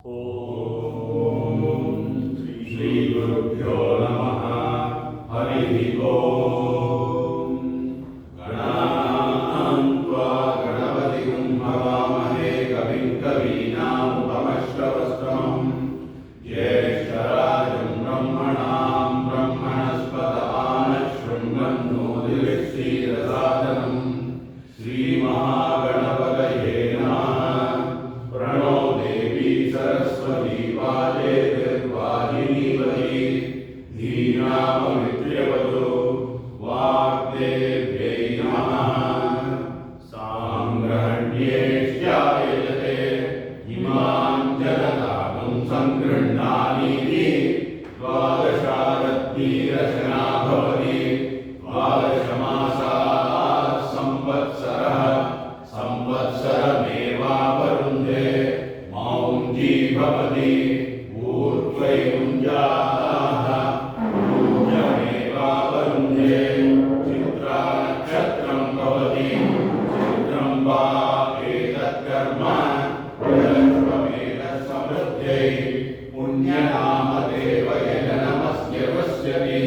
ओम श्री गुरुभ्यो नमः। हरिः ओम। गणानां त्वा गणपतिं हवामहे कविं कवीनामुपमश्रवस्तमम् ज्येष्ठराजं ब्रह्मणां ब्रह्मणस्पत आनशृण्वन्नोतिभिश्रीरसादनम् श्रीमहागणपतये नमः। प्रणो देवी सरस्वती वाजेर्वाजिनीवती धीनाममित्र्यवतु वाग्देव्यै नमः। सांग्रहण्येष्यायजते इमां जगदागं सङ्गृह्णानीति द्वादशारत्नीरचना भवति। द्वादशमासाः संवत्सरः संवत्सरमेवावरुन्धे मौञ्जी भवति। ऊर्ध्वैमुञ्जाः ऊर्जमेवावरुन्धे। चित्रा नक्षत्रं भवति। चित्रं वा एतत्कर्म समृद्ध्यै पुण्यनामदेव यजनमस्य पश्यति।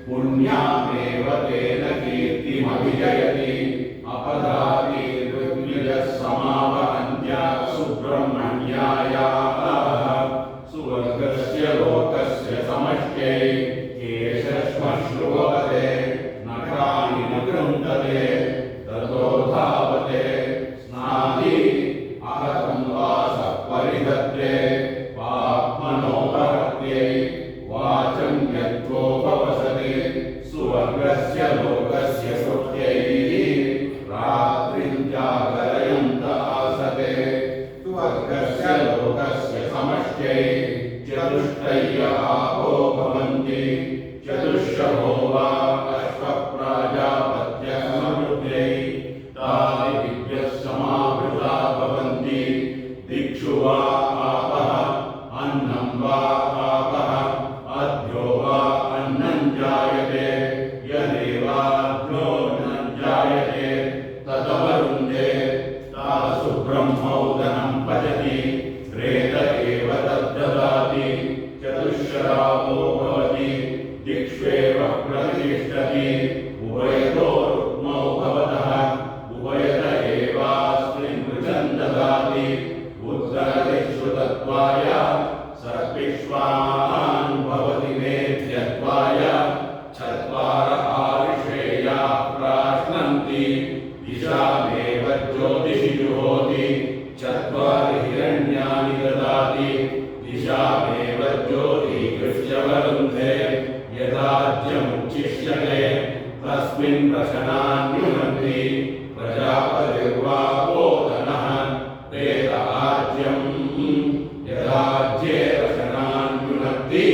पुण्यामेव तेन कीर्तिमभिजयति। अपदाति ऋग्विजः समावहन्त्या सुब्रह्मण्यायाः। सुवर्गस्य लोकस्य समष्ट्यै केशश्मश्रुवपते नखानि न कृन्तते। ततो धावते स्नाति आहतं वासः परिधत्ते। पाप्मनोपहत्यै वाचं यत्रोपवसते। सुवर्गस्य लोकस्य सुख्यै रात्रिं जागरयन्त आसते। सुवर्गस्य लोकस्य समष्ट्यै चतुष्टय्य आपो भवन्ति। चतुष्षभो वा अश्वप्राजापत्यः समृद्ध्यै तानि दिव्यः समावृता भवन्ति। दिक्षु वा आपः अन्नं वा आपः अद्यो वा अन्नं जायते। यदेवाद्योऽन्नं जायते तदवरुन्धे। तासु ब्रह्मोदनं पचति। प्रेत एव तद्ददाति। चतुष्षरावो भवति। दिक्ष्वेव प्रतिष्ठति। उभयतो रुक्मौ भवतः। उभयत एवास्मिन् वृजं ददाति। उत्तरदिक्षुतत्वाय सर्पिष्वान् भवति मेध्यत्वाय। चत्वार आविषेया प्राश्नन्ति। दिशामेव ज्योतिषि जुहोति। चत्वारि हिरण्यानि ददाति। दिशामेव ज्योतिकृष्यवरुन्धे। यदाज्यमुच्छिष्यते तस्मिन् प्रशनान्युनन्ति। प्रजापतिर्वा ओदनः प्रेत आज्यम्। यदाज्ये रशनान्युनक्ति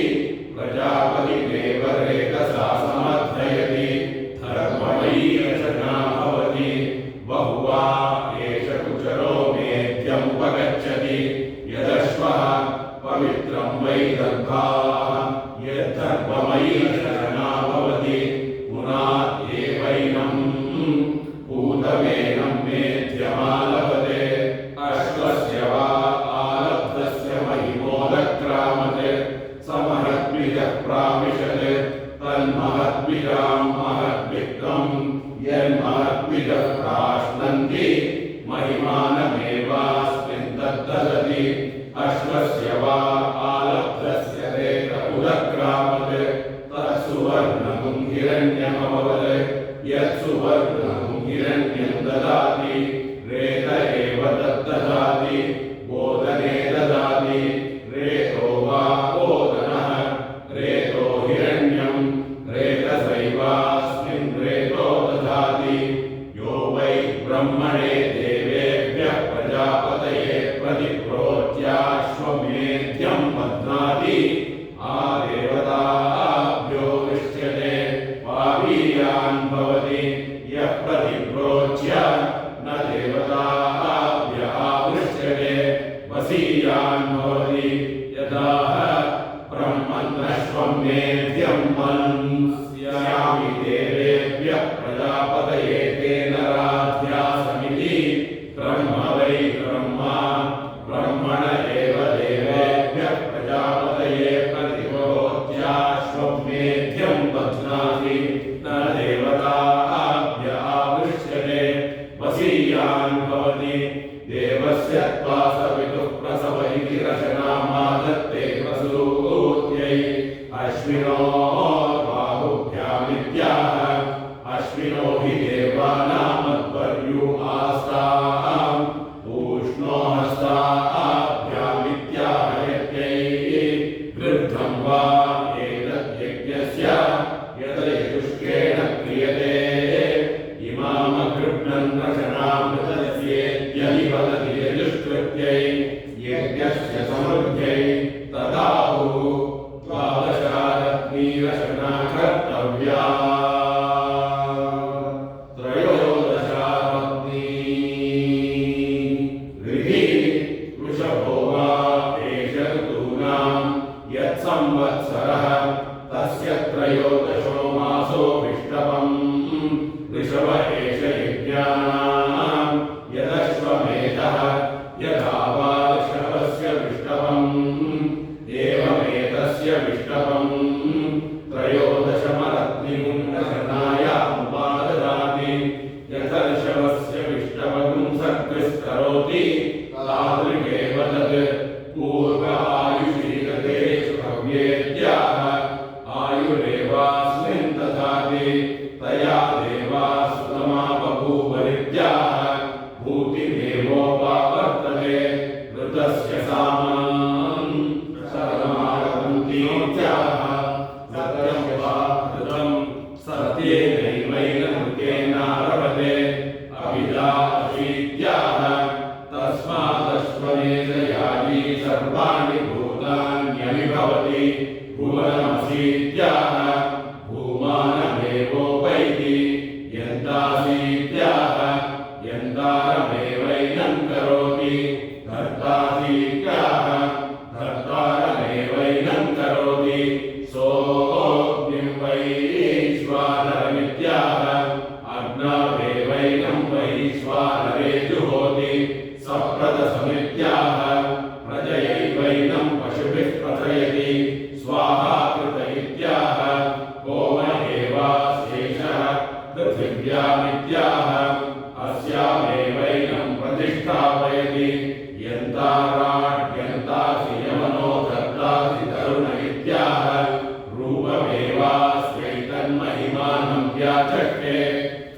प्रजापतिमेव रेतसा समर्थयति। धर्ममयी रचना भवति। बहुवा एष कुचरो मेध्यमुपगच्छति। यदश्वः पवित्रं वै दर्भाः। यद्धर्ममयी रचना भवति। पुनात् एवैनं पूतमेनं मेध्यमालभते। अश्वस्य वा आलब्धस्य महिमोदक्रामते। समहद्विजः प्राविशते तन्महद्विजां महद्विक्तं। यन्महद्विजः प्राश्नन्ति महिमानमेवास्मिन् तद्ददति। अश्वस्य वा आलब्धस्य रेत उदक्रामते। तत्सुवर्णं हिरण्यमभवत्। यत्सुवर्णं हिरण्यं ददाति। रेत एव तद्ददाति। ओदने ददाति। रेतो वा ओदनः। रेतो हिरण्यं। रेतसैवास्मिन् रेतो ददाति। यो वै ब्रह्मणे देवेभ्यः प्रजापतये प्रतिप्रोच्याश्वमेध्यं बध्नाति। आदेवताभ्यो विष्यते पावीयान् भवति। यः प्रतिप्रोच्य न देवताभ्यः आवृष्यते वसीयान् भवति। यदाह ब्रह्मन्नश्वमेध्यं मन्स्यामि देवेभ्यः प्रजापतये तेन राध्यासमिति। ब्रह्म वै ब्रह्मा ब्रह्मण एव देवे रशनामादत्ते प्रसूत्यै अश्विनो बाहुभ्यामित्याह अश्विनो हि देवानामध्वर्यो आस्ताम् ऊष्णो हस्ताभ्यामित्याह यज्ञै वृद्धं वा एतद्यज्ञस्य यदयजुष्केण क्रियते इमामगृह्णन् रचनामृतस्येत्यहि वदति यजुष्कृत्यै यज्ञस्य समृद्ध्यै तदाहुः द्वादशारत्नीरचना कर्तव्या त्रयोदशारत्नी ऋधि वृषभो वा एष ऋतूनां यत्संवत्सरः तस्य त्रयोदशो मासो विष्टपम् वृषभ एष यज्ञानां यदश्वमेधः यथा वा वृषभस्य विष्टपम् एवमेतस्य विष्टपम् त्रयोदशमरत्निगुण्डशनायामुपाददाति यथा ऋषभस्य विष्टपगुं सकृत्करोति तादृगेव तत् पूर्व आयुषी गतेषु भव्येत्याह आयुरेवास्मिन् ददाति तया देवा सुतमा बभूवरित्याह भूतिदेवोपावर्तते ऋतस्य सामान् सर्वमागन्तीत्याह सत्यं वा ऋतं सत्येनैवैनमृतेनारभते अभिधा अशीत्याह तस्मादश्वमेधयाजी सर्वाणि भूतान्यभिभवति भुवनमसीत्याह भूमानमेवोपैति यन्तासीत्याह यन्तारमेवैनं करोति धर्तासीत्याह धर्तारमेवैनं करोति सोऽग्निं वैश्वानरमित्याह अग्नावेवैनं वैश्वानरे जुहोति सप्रदसमित्याह प्रजयैवैनं पशुभिः प्रथयति स्वाहा कृत इत्याह होम एवाशेषः पृथिव्यामित्याह अस्यामेवैनं प्रतिष्ठापयति यन्ताराड्यन्तासि यमनो दत्तासि तरुण इत्याह रूपमेवास्यैतन्महिमानं व्याचष्टे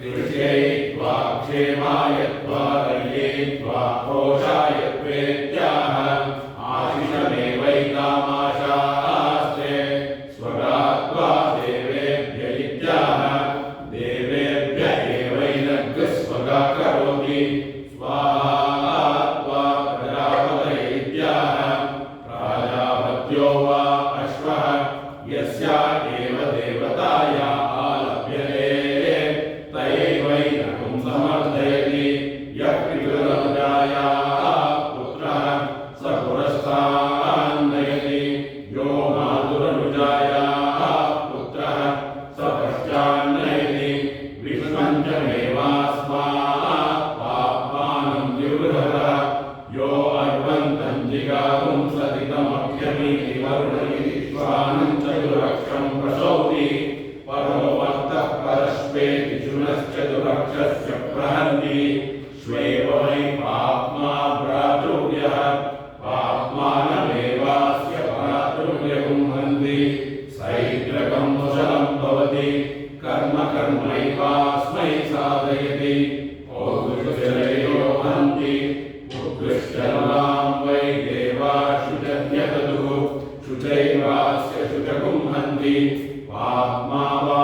कृष्यै त्वा क्षेमाय त्वा रये त्वा घोषाय त्वेत्याह आशिषमेवैतामाशास्ते स्वगात्वा देवेभ्य इत्याह देवेभ्य एवैनग्स्वगा करोति स्वाहा त्वा प्रजापतये इत्याह प्राजापत्यो वा अश्वः यस्या एव देवताया आलभ्यते तयैवैनकं समर्थयति यः पितृनुजायाः पुत्रः स पुरस्तान् नयति यो मातुरनुजायाः पुत्रः स पश्चान्नयति विष्णञ्चमेवास्मात् पाप्मानं द्युवृहतः यो अर्वन्तं जिगागुं सदितमभ्यमीति वरुण इति श्वानं चतुरक्षं प्रसौति परो वक्तः परश्वेति शुनश्चतुरक्षस्य प्रहन्ति श्वेव वै पाप्मा भ्रातृव्यः पाप्मानमेवास्य भ्रातृव्यगुं हन्ति सैद्रकं मुशलं भवति कर्म कर्मैवास्मै साधयति पौरुषशरयो हन्ति उत्कृष्टनलां वै देवा शुचद्यततुः शुचैवास्य शुचकुं हन्ति पाप्मा वा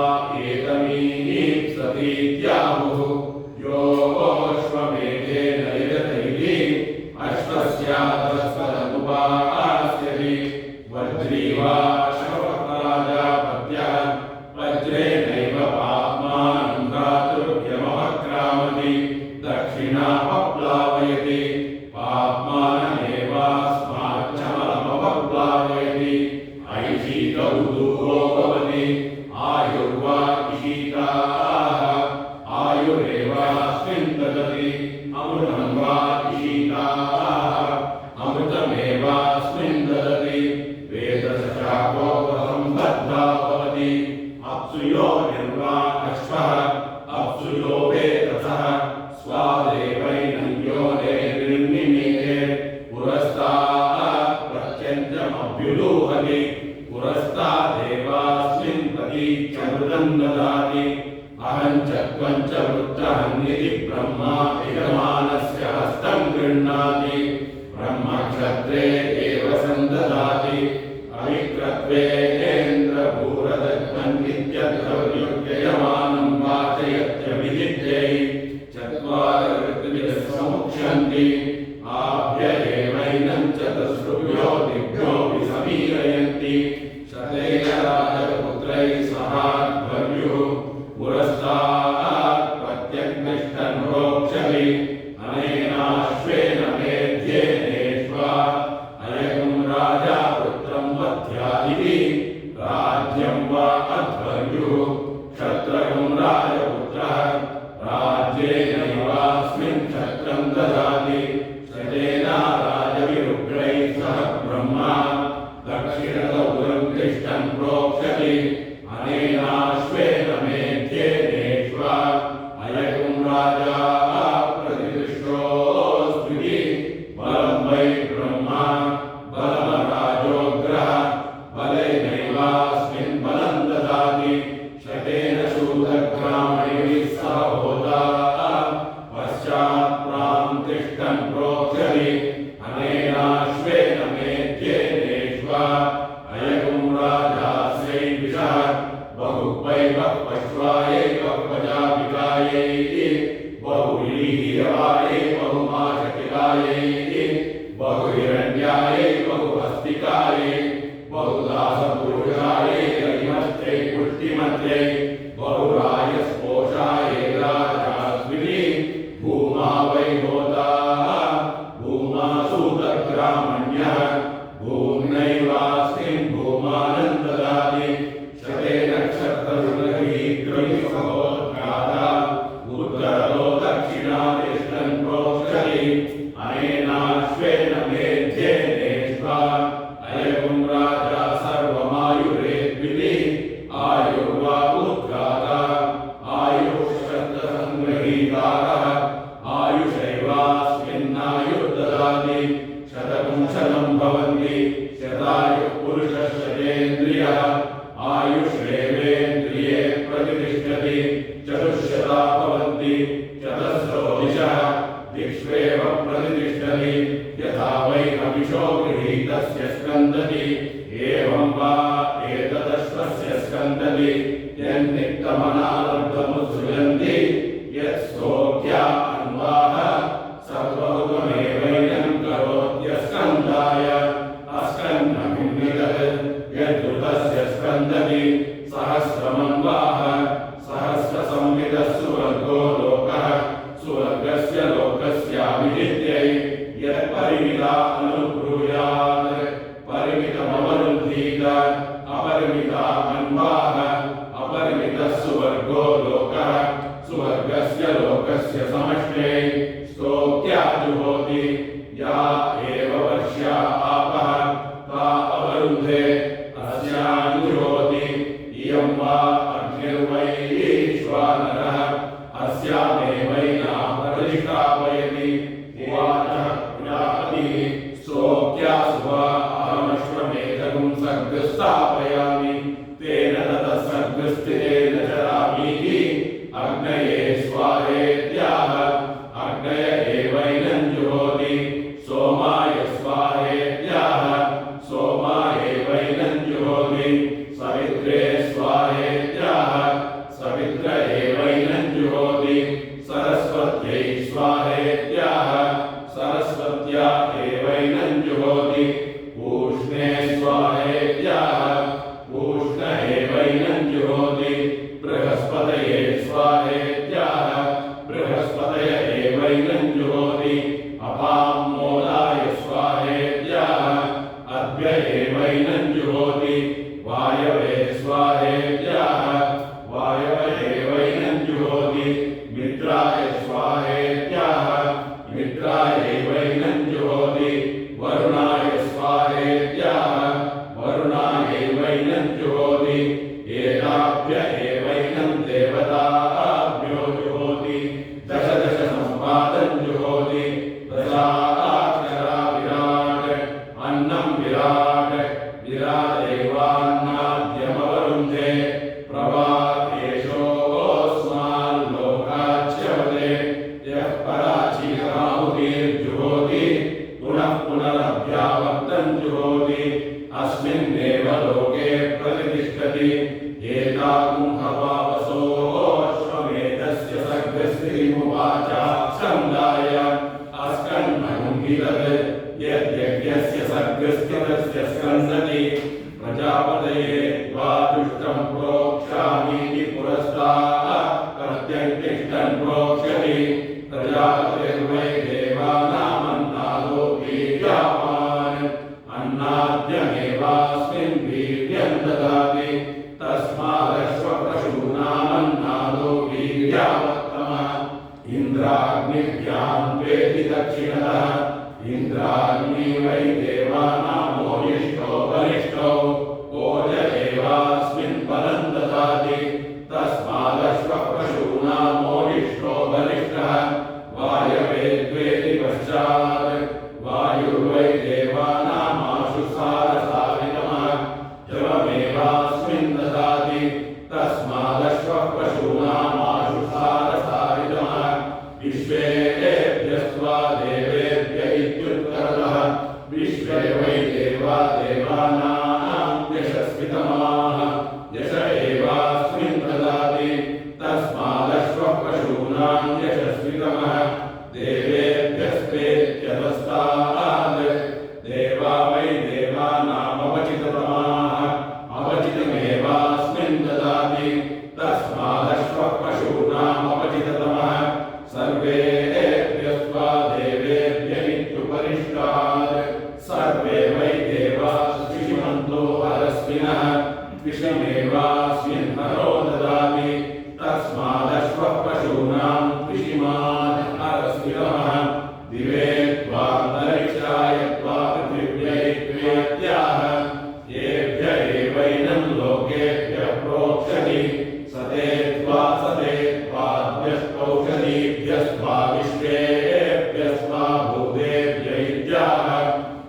एतमीप्सतीत्याहुः योऽश्वमेधेन यजतैः अश्वस्यादस्वदमुपास्यति वज्री वा शवराजापत्यः वज्रेणैव पाप्मानं भ्रातृभ्यमपक्रामति दक्षिणापप्लावयति पाप्मानमेवास्माच्चमलमपप्लावयति ऐशीत उदूहो भवति आयुर्वा इषिताः आयुरेवास्मिन् ददति अमृतं वा इषिताः अमृतमेवास्मिन् ददति वेदसशाकोपसम्बद्धा भवति अप्सु यो निर्वा अश्वः अप्सु यो वेदसः स्वादेवैनं यो निर्निमीते पुरस्तात् अभ्युलूहति पुरस्तादेवास्मिन् प्रतीक्षमृतं ददाति अहं च त्वं च वृत्रहन्निति ब्रह्मा यजमानस्य हस्तं गृह्णाति ब्रह्मक्षत्रे एव सन्ददाति अविक्रत्वेन्द्रभूरदत्तन्नित्यद्रव्युज्जयमानं वाचयत्यभिजित्यै चत्वार ऋतुभिः समुच्यन्ति आभ्ययेवैनं चतुष्टुभ्यो दिभ्योऽपि समीरयन्ति शतेन राजपुत्रैः सहाध्वर्युः पुरस्तात् प्रत्यग्निष्ठन् रोक्षति अनेनाश्वेन मेध्येनेष्वा अयं राजा पुत्रं वध्यादिति राज्यं वा अध्वर्युः क्षत्रं राजपुत्रः राज्येनैवास्मिन् क्षत्रं ददाति शतेन राजविरुग्रैः सह ब्रह्मा दक्षिणतो तिष्ठन् प्रोक्षति अनेनाश्वेन मेध्येनेष्वा अयं राजा प्रतिदृष्टोऽस्त्विति बलं वै ब्रह्मा बलमराजोग्रः बलेनैवास्मिन् बलं ददाति शतेन शूद्रग्रामैः सह होता पश्चात् प्रां तिष्ठन् प्रोक्षति अनेनाश्वेन मेध्येनेष्वा अयं राजा श्रीविषः बहुवैवः पश्वायै बहुपजापिकायै बहुवीर्यवायै बहुमाशकिलायै बहुहिरण्यायै बहुहस्तिकायै बहुदासपुरुषायै रैमत्यै पुष्टिमत्यै बहुरायस्पोषायै राजास्विनी भूमा वै होता भूमा सूतग्रामण्यः भूम्नैवास्मिन् भूमानं ददाति शतेन क्षत्रगृहीद्रैः सहोद्घाता उत्तरतो दक्षिणादिष्टन् प्रोक्षति अनेनाश्वेन मेध्येनेष्वा अयं राजा सर्वमायुरेद्विति आयुर्वा उद्घाता आयुः शब्दसङ्गृहीतारः आयुषैवास्मिन्नायुर्ददाति शतं शतं भवन्ति शतायुः पुरुषः शतेन्द्रियः आयुष्रेवेन्द्रिये प्रतिष्ठति चतुश्शता भवन्ति चतस्रो दिशः दिक्ष्वेव प्रतिष्ठति यथा वै हविषो गृहीतस्य स्कन्दति एवं वा एतदश्वस्य स्कन्दति यन्निक्तमनालब्धमुत्सृजन्ति यत्स्तोक्या अन्वाः सर्वहुतमेवैनं करोत्यस्कन्धाय अस्कन्धमिन्निदत् यद्रुतस्य स्कन्दति सहस्रमन्वाः सहस्रसंविदः सुवर्गो लोकः सुवर्गस्य लोकस्याभिजित्यै यत्परिमिता अनुब्रूयात् परिमितमवरुद्धीत अपरिमिता अन्वाः अपरिमितः सुवर्गो लोकः सुवर्गस्य लोकस्य समष्टे स्तोक्या जुहोति या एव वर्ष्या आपः ता अवरुन्धे अस्यां जुहोति इयं वा अग्निर्वैश्वानरः अस्यामेवैना प्रतिष्ठापयति उवाच प्रजापतिः स्तोक्या सुवा अहमश्वमेधगुं सर्गस्थापयामि तेन ततः सर्गस्थितेन चरामीति अग्नये स्वाहेत्याह अग्नय एवैनं जुहोति सोमाय स्वाहेत्याह सोमा एवैनं जुहोति सवित्रे स्वाहेत्याह सवित्र एवैनं जुहोति सरस्वत्यै स्वाहेत्याह सरस्वत्या एवैनं जुहोति पूष्णे स्वाहेत्याह पूष्ण एवैनं जुहोति बृहस्पतये स्वाहेत्याह बृहस्पतय एवैनं जुहोति अपां मोदाय स्वाहेत्याह अद्य एवैनं जुहोति वायवे स्वाहेत्याह वायव एवैनं जुहोति मित्राय स्वाहेत्याह मित्राय एवैनं जुहोति वरुणाय स्वाहेत्याह वरुणाय एवैनं जुहोति एताभ्य एवैनं देवताभ्यो जुहोति दश दश सम्पादं जुहोति दशाक्षरा विराट अन्नं विराट जुहोति अस्मिन्नेव लोके प्रतिष्ठति एताकुंहवावसो अश्वमेधस्य सर्गस्त्रीमुवाच स्कन्दाय अस्कन्महुङ्गितत् यद्यज्ञस्य सर्गस्थितस्य स्कन्दति प्रजापतये त्वा दुष्टं प्रोक्ष्यामीति पुरस्तात् प्रत्यङ्तिष्ठन् प्रोक्ष्यति प्रजापतिर्वै देवानामन्नादो वीर्यवान् अन्नाद्यमेवास्मिन् वीर्यं ददाति तस्मादश्वपशूनामन्नादो वीर्यावत्तमः इन्द्राग्निभ्यां वेति दक्षिणतः इन्द्राग्नि वै देवानामोरिष्टो बलिष्ठो ओज एवास्मिन् पदं ददाति तस्मादश्वपशूनामोरिष्टो बलिष्ठः वायवे द्वेति पश्चात् वायुर्वै देवानामाशु सारसावितमः जलमेवास्मिन् ददाति तस्मादश्वपशूनामाशु सारसावितमः विश्वेभ्यस्त्वा देवेभ्य इत्युत्तरतः विश्वे वै देवा देवानां यशस्वितमाः यश एवास्मिन् ददाति तस्मादश्वपशूनां यशस्वितमः देवेभ्यस्तेत्यतस्तात् देवा वै देवानामवचिततमाः अवचितमेवास्मिन् ददाति तस्मादश्वपशूनामवचिततमः सर्वेभ्यस्त्वा देवेभ्य इत्युपरिष्टात् सर्वे वै देवाः त्रिषिमन्तो हरस्विनः त्रिषिमेवास्मिन् हरो ददाति तस्मादश्वपशूनां त्रिषिमान् हरस्विनः दिवे त्वान्तरिक्षाय त्वा पृथिव्यै त्वेत्याह येभ्य एवैनं लोकेभ्यः प्रोक्षति सते त्वाद्यस्तौषधीभ्यस्त्वा विश्वेभ्यस्त्वा भूतेभ्य इत्याह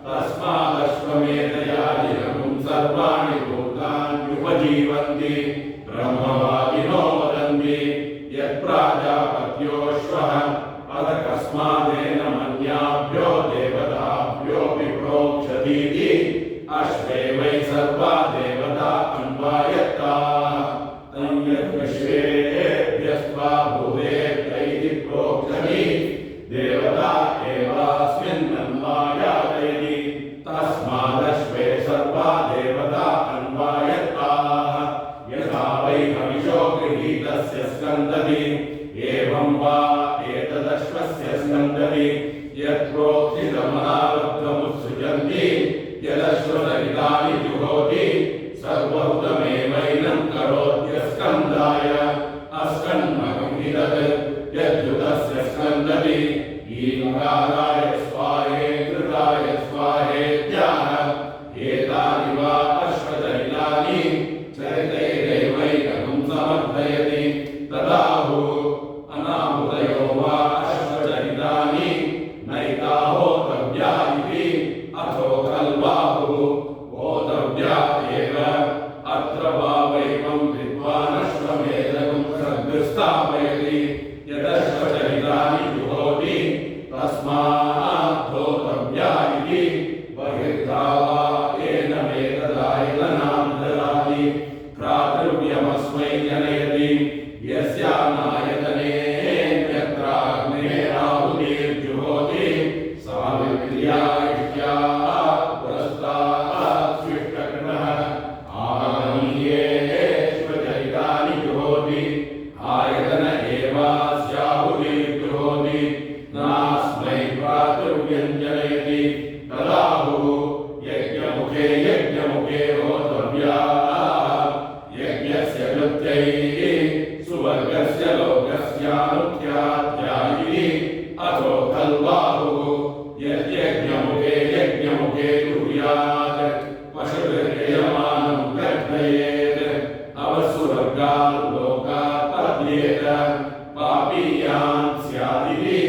तस्मादश्वमेधयाजिरमुं सर्वाणि भूतान्युपजीवन्ति ब्रह्मवादिनो वदन्ति यत्प्राजापत्योऽश्वः अथ कस्मादेन मन्याभ्यो देवताभ्योऽपि प्रोक्षतीति अश्वे वै सर्वा देवता अन्वायत्ताः तन्यद्विश्वेभ्यस्त्वा भूतेभ्य इति प्रोक्षति देवता एवास्मिन्नन्वायातयति तस्मादश्वे सर्वा देवता अन्वायत्ताः यथा वै हविषो गृहीतस्य स्कन्दति एवं वा एतदश्वस्य स्कन्दति यत्प्रोक्थितमहावत्वमुत्सृजन्ति यदश्वसहितानि जुहोति सर्वहुतमेवैनं करोत्यस्कन्दाय अस्कन्महुङ्गितत् यद्युतस्य स्कन्दति ईकाराय स्वाहेकृताय स्वाहेत्याह एतानि वा अश्वसहितानि चरितैरेवैकं समर्थयति तदाहु अनाहुतयो वा अश्वसहितानि नैताहोतव्या इति अथो कल्वाहुः होतव्या एव अत्र वा वैवं विद्वानश्वमेधकं सर्गस्थापयति यदश्वसहितानि जुहोति तस्मात् होतव्या इति बहिर्धा वा एनमेतदायतनां ददाति भ्रातृव्यमस्मै जनयति यस्यानायतनेऽन्यत्राग्नेराहुतिर्जुहोति सावित्र्या इष्ट्या पुरस्तात् स्विष्टकृतः आहरणीयेष्वचरितानि जुहोति आयतन एवास्याहुतिर्जुहोति नास्मै भ्रातृव्यञ्जनयति तदाहुः यज्ञमुखे यज्ञमुखे होतव्या यज्ञस्य कृत्यैः सुवर्गस्य लोकस्यानुख्यात्यायिः अथो खल्वाहुः यज्ञमुखे यज्ञमुखे कुर्यात् पशुर्यजमानं गर्भयेत् अवसुवर्गात् लोकात् पद्येत पापीयान् स्यादिति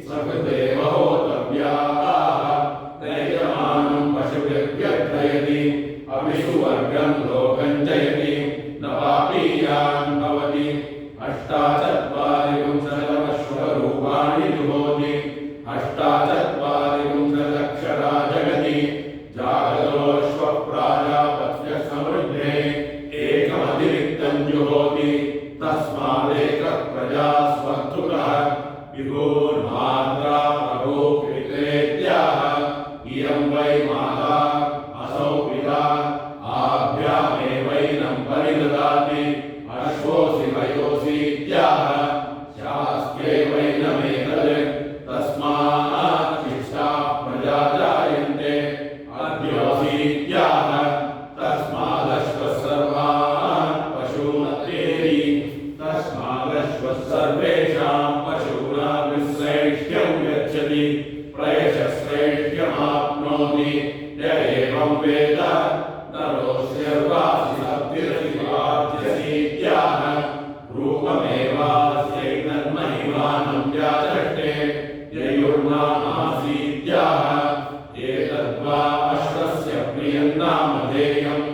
सकृदेव होतव्याः तैजमानं पशुभिर्व्यर्थयति अभिषुवर्गं लोकं जयति न पापीयान् भवति अष्टाचत्वारिंशदश्वरूपाणि जुहोति अष्टाचत्वारिंशदक्षरा जगति जागतो एवं वेद नरोऽस्यर्वासि सप्तिरसिवाद्यसीत्याह रूपमेवास्यैतन्महिमानं व्याचष्टे ययुर्नामासीत्याह एतद्वा अश्वस्य प्रियं नामधेयम्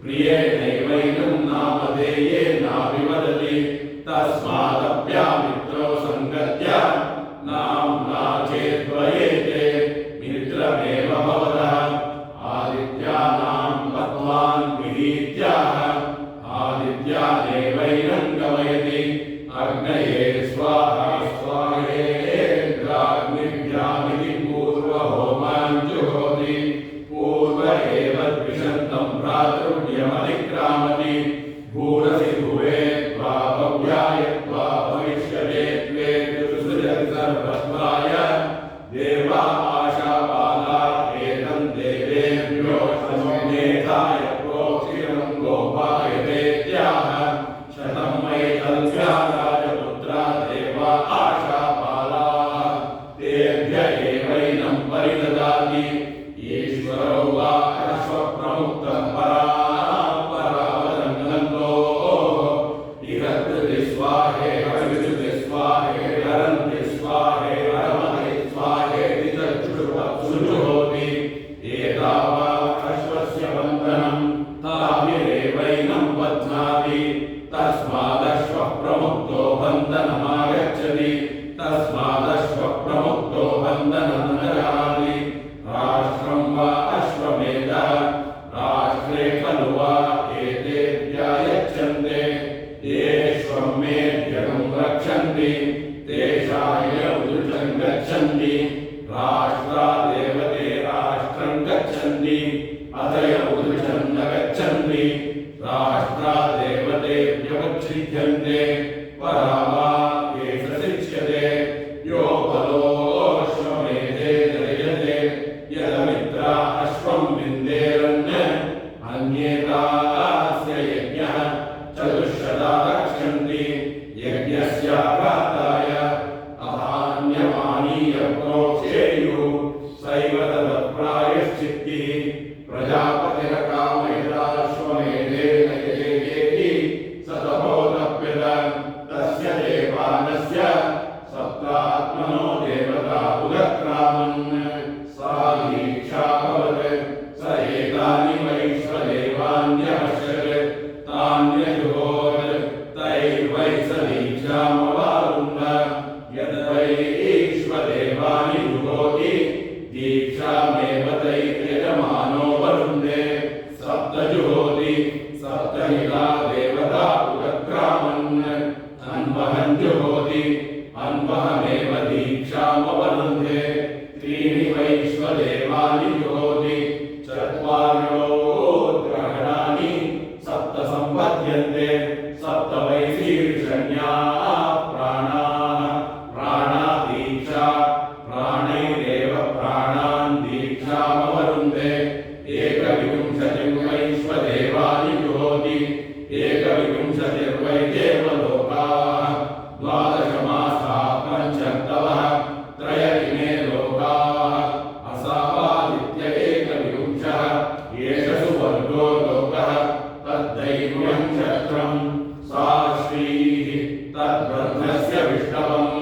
प्रियेणैवैनं नामधेयेनाभिवदति तस्मादप्यामित्रो सङ्गत्य नाम्ना चेद्वयेते मित्रमेव भवतः आदित्यानां पद्मान् गृहीत्याह आदित्यानेवैनं गमयति अग्नये स्वाहा स्वाहेन्द्राग्निभ्यामिति पूर्वहोमान् जुहोति पूर्व एव द्विषन्तं भ्रातृव्यमधिक्रामति भूरसि भुवे त्वा भव्याय त्वा भविष्यते त्वेदुसृजति सर्वत्वाय देवा आशापाला एतं देवेभ्यो समोनेधाय प्रोक्षिणं गोपायतेत्याह शतं मैतल्स्या राजपुत्रा देवा आशापालाः तेभ्य एवैनं परिददाति ईश्वरो वा अश्वप्रमुक्तं परावदन्तो इहत्ति स्वाहे हविषुति स्वाहे हरन्ति स्वाहे हरमहि स्वाहेति चक्षुषुजुहोति एतावा अश्वस्य वन्दनं ताभिरेवैनं बध्नाति तस्मादश्वः प्रमुक्तो वन्दनमागच्छति तस्मादश्वप्रमुक्तो वन्दनमनयाति राष्ट्रं वा अश्वमेध राष्ट्रे खलु वा एते व्यायच्छन्ते येष्वं मेध्यगं रक्षन्ति तेषाय उदृशं गच्छन्ति राष्ट्रादेव ते राष्ट्रं गच्छन्ति अतय उदृशं न गच्छन्ति राष्ट्रादेव ते व्यवच्छिद्यन्ते परा वा एष शिक्ष्यते यो बलोऽश्वमेधे जयते यदमित्रा अश्वं विन्देरन् अन्येतास्य यज्ञः चतुष्शता रक्षन्ति यज्ञस्याघाताय अधान्यमानीय प्रोक्षेयुः सैव तदप्रायश्चित्तिः प्रजापतिरकामयदाश्वमेधेन यजेति स तपोतप्यत तस्य देवानस्य सप्तात्मनो देवता उदक्रामन् सा दीक्षाभवत् स एतानि वैश्वदेवान्यपश्यत् तान्यजुहोत् तैर्वै स दीक्षामवारुन्ध यद्वैश्वदेवानि जुहोति दीक्षामेव तैर्यजमानो वरुन्धे सप्त जुहोति सप्तहिता देवता उदक्रामन् अन्वहं जुहोति अन्वहमेव दीक्षामवरुन्धे त्रीणि वैश्वदेवानि जुहोति चत्वारो ग्रहणानि सप्त सम्पद्यन्ते सप्त वै शीर्षण्याः प्राणाः प्राणादीक्षा प्राणैरेव प्राणान् दीक्षामवरुन्धे एकविंशतिं वैश्वदेवानि जुहोति एकविंशतिर्वै देवलोकाः द्वादशमासाः पञ्चर्तवः त्रय इमे लोकाः असावादित्य एकविंशः एष सुवर्गो लोकः तद्दैव्यं चक्रं सा श्रीः तद्ब्रह्मस्य विष्णवम्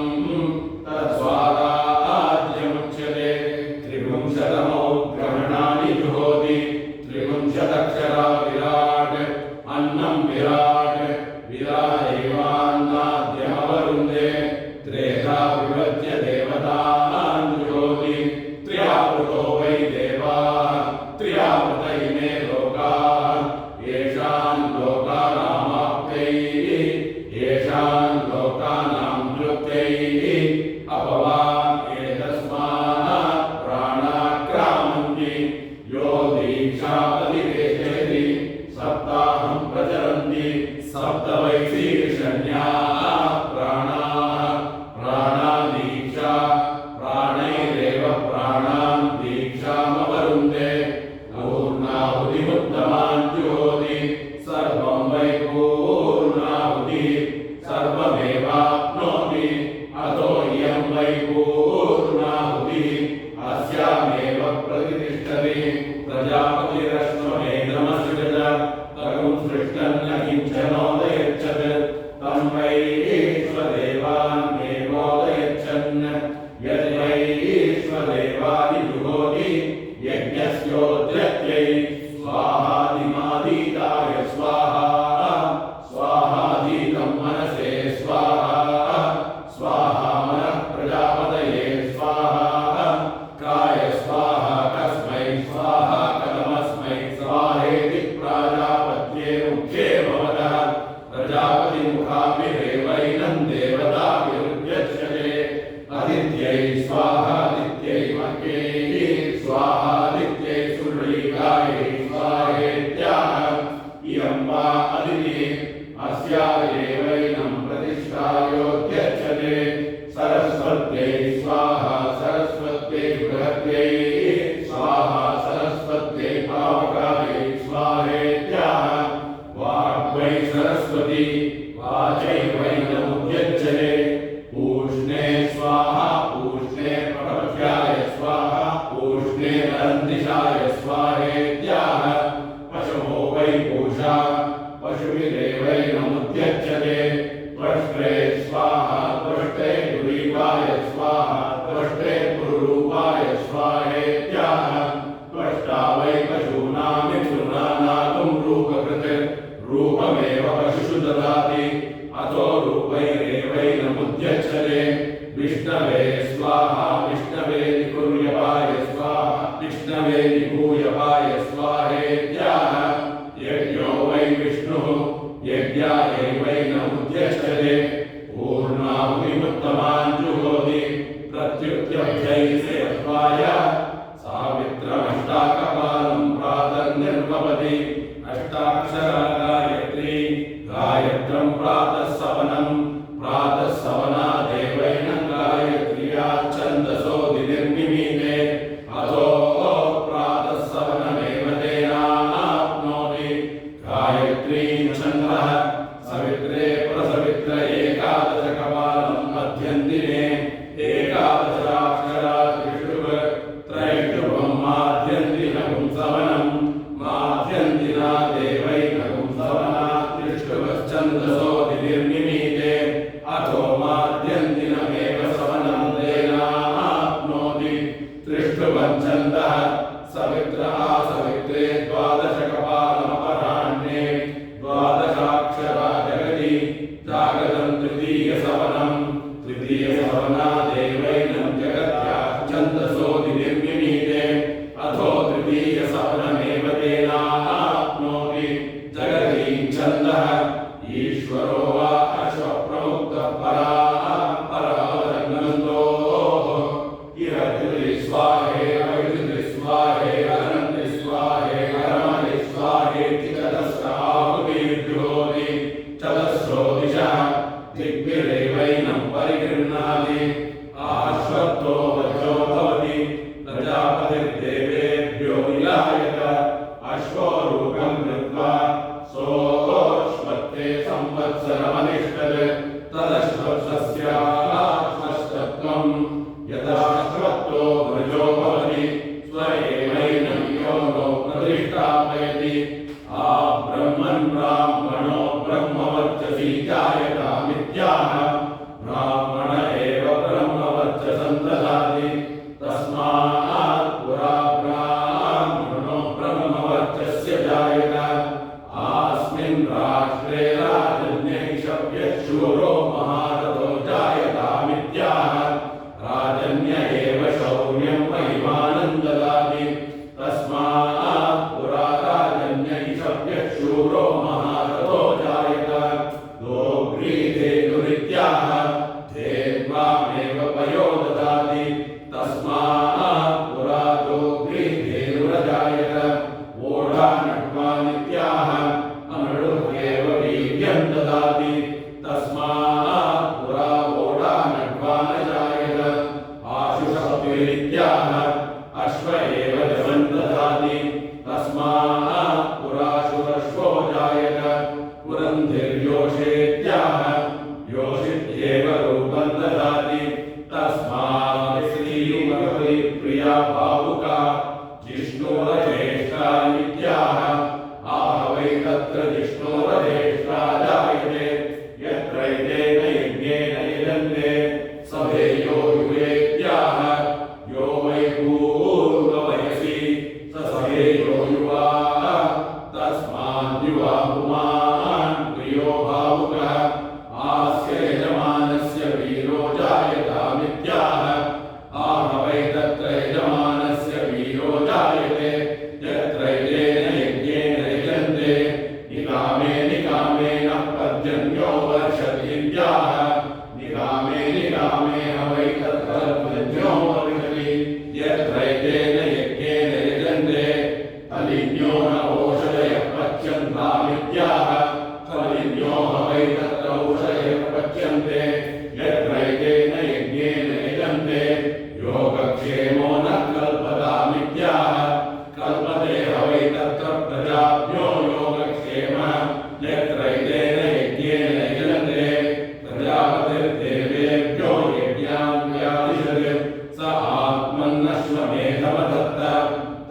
तत्स्वादाद्यमुच्यते त्रिविंशतमौ ग्रहणानि जुहोति त्रिविंशदक्षरा विराट् अन्नं विराट् विराटैवान्नाद्यमवरुन्धे त्रेधा विभज्य देवतान् जुहोति त्र्यावृतो वै देवाः त्र्यावृत इमे लोकाः येषान् लोकानामाप्तैः येषान् लोकानां तृप्तैः अपवान् एतस्मात् प्राणाक्रामन्ति यो दीक्षापतिवेशयति सप्ताहं प्रचरन्ति सप्त वै शीर्षण्याः प्राणाः प्राणादीक्षा प्राणैरेव प्राणान् दीक्षामवरुन्धे पूर्णाहुतिमुत्तमान् जुहोति सर्वं वै पूर्णाहुतिः सर्वमेवाप्नोति अतो इयं वै पूर्णाहुतिः अस्यामेव प्रतिष्ठति प्रजा स्वाहादिमादिताय स्वाहा स्वाहाधीतं मनसे स्वाहा स्वाहा मनः प्रजापतये स्वाहा काय स्वाहा कस्मै स्वाहा कथमस्मै स्वाहेति प्राजापत्ये मुख्ये भवतः प्रजापतिमुखाभिरेवैनं देवताभिरुच्यते आदित्यै स्वाहादित्यै मह्यै स्वाहादित्यै सुरैकायै स्वाहेत्याह इयं वा अदितिः अस्या एवैनं प्रतिष्ठायोध्यते सरस्वत्यै स्वाहा सरस्वत्यै बृहत्यै स्वाहा सरस्वत्यै पावकायै स्वाहेत्याह वाग्वै सरस्वती वाचैवैनमुद्यच्छते पूष्णे स्वाहा पूष्णे प्रपथ्याय स्वाहा पूष्णे नरन्दिशाय स्वाहेत्याह पशवो वै पूषा पशुभिरेवैनमुद्यच्छते त्वष्ट्रे स्वाहा त्वष्ट्रे दुरीपाय स्वाहा त्वष्ट्रे पुरुरूपाय स्वाहेत्याह त्वष्टा वै पशूनां रूपकृत् रूपमेव पशुषु ददाति अतो रूपैरेवैनमुद्यच्छते विष्णवे स्वाहा विष्णवे निकुर्यपाय स्वाहा विष्णवे निभूयपाय स्वाहेत्याह यज्ञो वै विष्णुः यज्ञायैवैनमुद्यच्छते पूर्णाहुतिमुत्तमान् जुहोति प्रत्युत्थ्यब्धैर्सेत्वाय सावित्रमष्टाकपालं प्रातर्निर्वपति अष्टाक्षरा गायत्री गायत्रं प्रातः सवना देवैनं गायत्र्या छन्दसो दिनिर्मिमीते अथो प्रातः सवनमेव तेनाप्नोति गायत्रीं छन्दः सवित्रे प्रसवित्र एकादशकपालं मध्यन्दिने एकादशाक्षरा त्रिषुभ त्रैषुभं माध्यन्दिनं सवनं माध्यन्दिना देवैनं सवना त्रिषुभश्चन्दसो दिनिर्मिमीते अथो माध्यन्दिनमेव सवनं तेनाप्नोति त्रिष्टुभं छन्दः सवित्र आसवित्रे द्वादशकपालमपराह्णे द्वादशाक्षरा जगति जागतं तृतीयसवना देवैनं जगत्या छन्दसो दिनिर्मिमीते अथो तृतीयसवनमेव तेनाप्नोति जगतीं छन्दः ईश्वरो वा अश्वप्रमुक्तः परावरन्नन्तोः इहद्रि स्वाहे अविद्रि स्वाहे अनन्ति स्वाहे अरमणि स्वाहेति चतस्राहुतिर्जुहोति चतस्रो दिशः दिग्भिरेवैनं परिगृह्णाति आश्वत्थो वज्रो भवति प्रजापतिर्देवेभ्यो विलायत अश्वरूपं कृत्वा सोऽश्वत्थे संवत्सरमनिष्ठत् तदश्वत्थस्याश्वत्थत्वं यथाश्वत्थो वृजो भवति स्व एवैनं योनो प्रतिष्ठापयति ब्रह्मन् ब्राह्मणो ब्रह्मवर्चसी जायतामित्याह ब्राह्मण एव ब्रह्मवर्चसं ददाति तस्मात् पुरा ब्राह्मणो ब्रह्मवर्चस्य जायत आस्मिन् राष्ट्रे राजन्यैषव्यशूरो महारथो जायतामित्याह राजन्य एव शौर्यं महिमानं ददाति तस्मात् पुरा राजन्यैषव्यशूरो महारथो जायत दोग्रीधेनुरित्याह धेन्वामेव पयो ददाति तस्मात् पुरा दोग्रीधेनुरजायत वोढानट्वानित्याह अनृढ्येव वीर्यं ददाति तस्मात् पुरा वोढानट्वानजायत आशुषत्विरित्याह अश्व एव जवं ददाति तस्मात् पुरा शुरश्वो जायत पुरन्धिर्योषेत्याह योषित्येव रूपं ददाति तस्मात् श्रीमगवति प्रिया भावुका जिष्णुरज्येष्ठा नित्याः प्रजाभ्यो योगक्षेमः यत्रैतेन यज्ञेन यजन्ते प्रजापतिर्देवेभ्यो यज्ञान् व्यादिशते स आत्मन्नश्वमेधमदत्त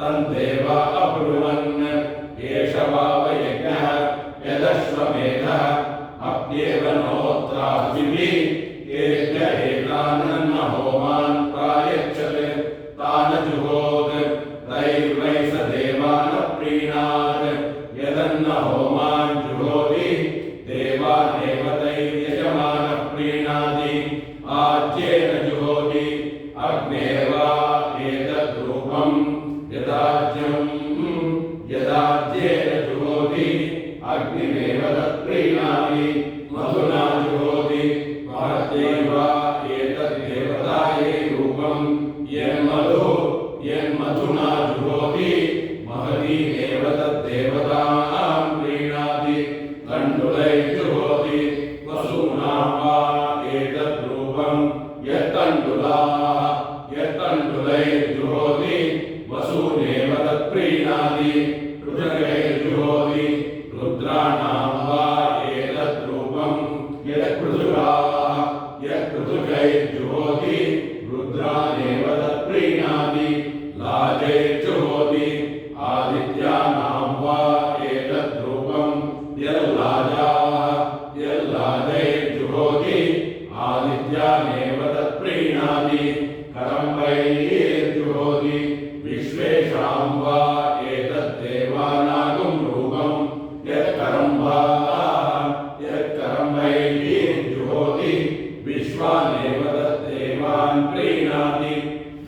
तन्देवा अब्रुवन् एष वावयज्ञः यदश्वमेधः अप्येव नोत्राभिः तेभ्य एतान् होमान् प्रायच्छते तान् जुहोत् तैर्वै स देवान् प्रीणात् यदन्न होमान् जुहोति देवानेव तैर्यजमानः प्रीणाति आज्येन जुहोति अग्नेर्वा एतद्रूपं यदाज्येन जुहोति अग्निमेव तत्प्रीणाति मधुना जुहोति महत्यैवा एतद्देवतायै रूपं यन्मधुना जुहोति महतीमेव तद्देवतां प्रीणाति तण्डुलै जुहोति वसूनां वा एतद्रूपं यत्तण्डुलै जुहोति वसूनेव तत्प्रीणाति पृथगै जुहोति रुद्राणां वा एतद्रूपं यत्पृथुकै जुहोति रुद्रानेव तत्प्रीणाति लाजै जुहोति आदित्यानां वा एतद्रूपं यल्लाजै जुहोति आदित्यानेव तत्प्रीणाति करम्बैर्जुहोति विश्वेषां वा एतद्देवानागं रूपं यत्करम्बैर्जुहोति विश्वानेव तद्देवान् प्रीणाति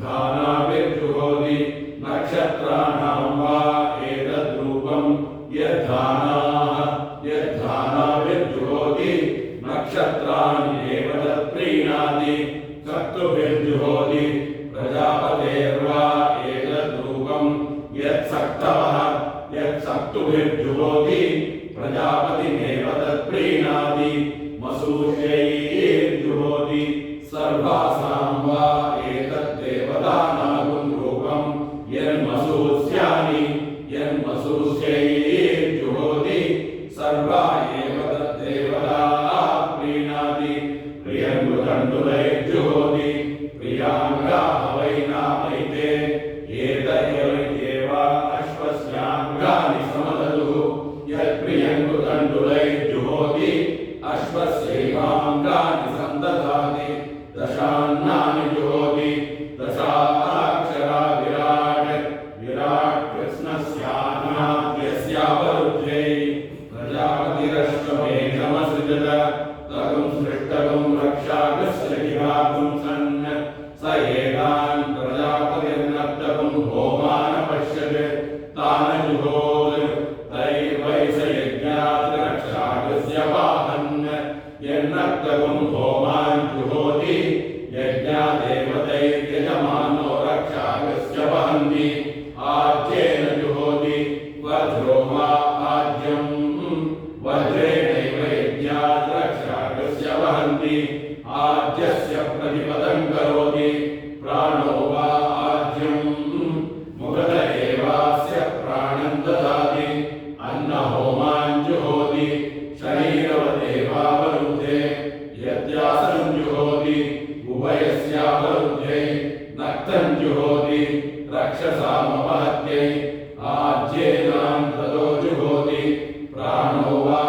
धानाभिर्जुहोति नक्षत्राणां वा एतद्रूपं यद्धानाभिर्जुहोति नक्षत्राण्येव तत्प्रीणाति सक्तुभिर्जुहोति प्रजापतेर्वा एतद्रूपं यत्सक्तुभिर्जुहोति प्रजापतिमेव तत्प्रीणाति मसूर्यैर्जुहोति सर्वासां वा एतद्देवतानागं रूपं यन्मसूस्यैर्जुहोति सर्वा एव तद्देवता प्रीणाति प्रियङ्गुतण्डुलैर्जुहोति प्रियाङ्गा वै नामैते एतदेव अश्वस्याङ्गानि समददुः यत्प्रियङ्गुतण्डुलैर्जुहोति अश्वस्यैवाङ्गानि सन्दधाति दशान्नानि जुहोति दशाक्षरा विराट् कृष्णस्यानाद्यस्यावरुद्धे प्रजापतिरश्वमेधमसृजत तगुं सृष्टगुं रक्षागस्य गिरागुं सन् स एतान् प्रजापतिर्नर्तगुं होमान् पश्यत् तान् जुहोत् तैर्वै स यज्ञात् रक्षागस्य वाहन् यन्नर्तगुं होमान् जुहोति यज्ञादेव तैर्यजमानो रक्षागस्य वहन्ति आज्येन जुहोति वज्रो वा आज्यं वज्रेणैव यज्ञात् रक्षागस्य वहन्ति आज्यस्य प्रतिपदं करोति प्राणो वा आज्यं मुगध एवास्य प्राणं ददाति अन्नहोमान् जुहोति शरीरवदेवावरुद्धे यद्यासनं जुहोति उभयस्यावरुद्धे नक्तं जुहोति रक्षसामपहत्यै आज्येनां ततो जुहोति प्राणो वा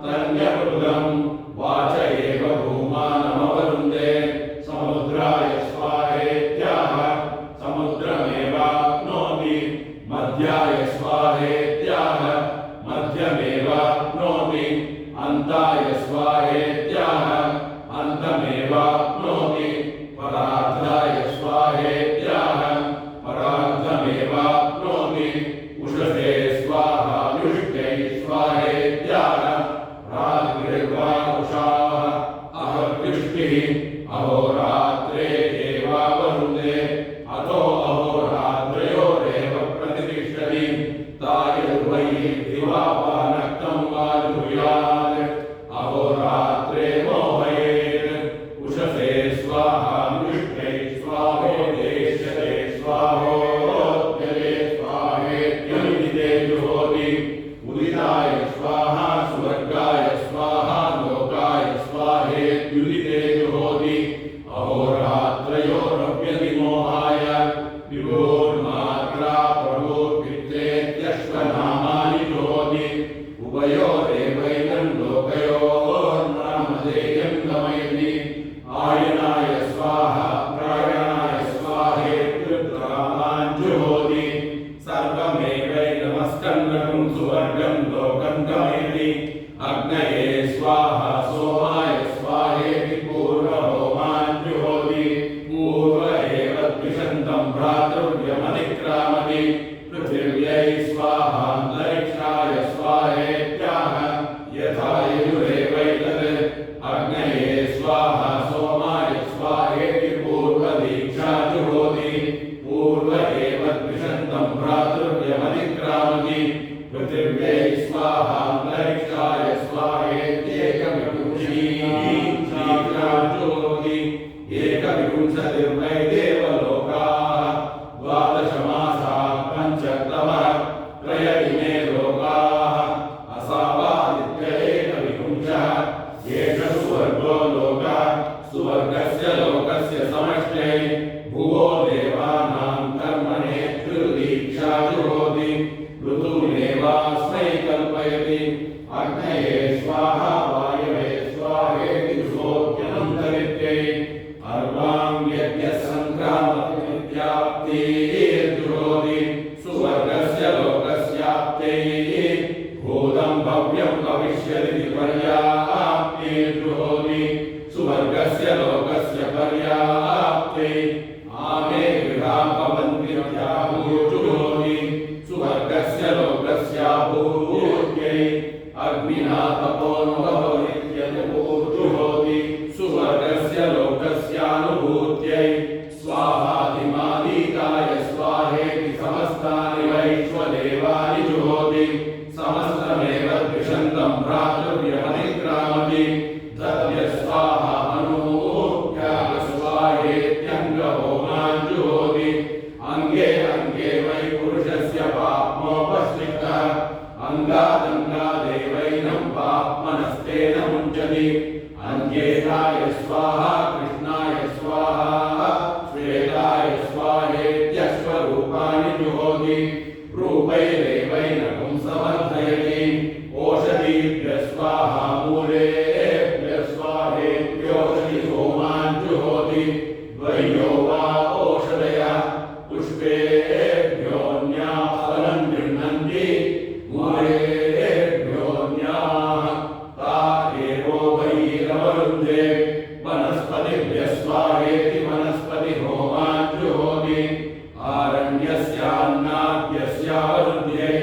तन्यकृतं वाच एव भूमानमवरुन्धे समुद्राय स्वाहेत्याह समुद्रमेवाप्नोति मध्याय स्वाहेत्याह मध्यमेवाप्नोति अन्ताय स्वाहेत्याह अन्तमेवाप्नोति परार्धाय स्वाहेत्याह परार्धमेवाप्नोति उषसे स्वाहा युष्टै स्वाहेत्याह रात्रिर्वा उषाः अहर्युष्टिः अहोरात्रे एवावरुन्धे अथो अहोरात्रयोरेव प्रतिष्ठति तायुर्वै दिवा वा नक्तं वा जुहुयात् अहोरात्रे मोहयेत् उषसे स्वाहा युष्टै स्वाहोदेश्यते स्वाहोद्यते स्वाहेत्यमिति जुहोति उदिताय स्वाहा स्वर्गाय स्वाहा लोकाय स्वाहेत्युदिते जुहोति अहोरात्रयोरव्यतिमोहाय विभोर्मात्रा प्रभुर्पित्रेत्यश्वनामानि जुहोति उभयोरेवैनं लोकयोर्नामधेयं गमयति आयनाय स्वाहा प्रायणाय स्वाहेत्युत्तरामान् जुहोति सर्वमेवैनमस्कन्दकं सुवर्गं लोकं गमयति अग्नये स्वाहा सोमाय स्वाहेति पूर्वहोमान् जुहोति पूर्व एव द्विषन्तं भ्रातृव्यमतिक्रामति पृथिव्यै स्वाहा अन्तरिक्षाय स्वाहेत्याह यथा यजुरेवैतत् अग्नये स्वाहा सोमाय स्वाहेति पूर्वदीक्षा जुहोति पूर्व एव द्विषन्तं भ्रातृव्यमतिक्रामति पृथिव्यै स्वाहा अन्तरिक्षाय स्वाहेत्येकविंशतिर्दीक्षा जुहोति एकविंशतिर्वै देवलोकाः द्वादशमासाः पञ्चतमः त्रय इमे लोकाः असावादित्य एकविंशः एष सुवर्गो लोकः सुवर्गस्य लोकस्य समष्टै भुवो देवानां कर्मणे त्रिदीक्षा जुहोति ऋतूनेवास्मै कल्पयति अग्नये स्वाहा वायवे स्वाहेति जुहोत्यनन्तरित्यै अर्वां यज्ञसङ्क्रामतिव्याप्तिर्जुहोति सुवर्गस्य लोकस्याप्त्यै भूतं भव्यं भविष्यति पर्याप्तिर्जुहोति सुवर्गस्य लोकस्य पर्याप्त्यै आमे गृहा भवन्त्यभूजुहोति सुवर्गस्य लोकस्याभूत्यै अग्निना तपोऽनुभवनित्यनुभूजुहोति सुवर्गस्य लोकस्यानुभूत्यै स्वाहादिमादीताय स्वाहेति समस्तानि वैश्वदेवानि जुहोति समस्तमेव द्विषन्तं भ्रातृव्यमतिक्रामति तद्य स्वाहा अनूप्याः स्वाहेत्यङ्गहोमान् जुहोति अङ्गे अङ्गे वै पुरुषस्य पाप्मोपश्रितः अङ्गादङ्गादेवैनं पाप्मनस्तेन मुञ्चति अन्येताय स्वाहा कृष्णाय स्वाहा श्वेताय स्वाहेत्यश्वरूपाणि जुहोति रूपैरेवैनकं समर्थयति ओषधीभ्य स्वाहा मूलेभ्य स्वाहेत्योषधि होमान् जुहोति द्वयो वा ओषधयः पुष्पेभ्योऽन्याः फलं गृह्णन्ति मूलेभ्योऽन्याः ता एवोभैरवरुन्धे वनस्पतिभ्यः स्वाहेति वनस्पतिहोमान् जुहोति आरण्यस्यान्नाद्यस्यावरुन्ध्यै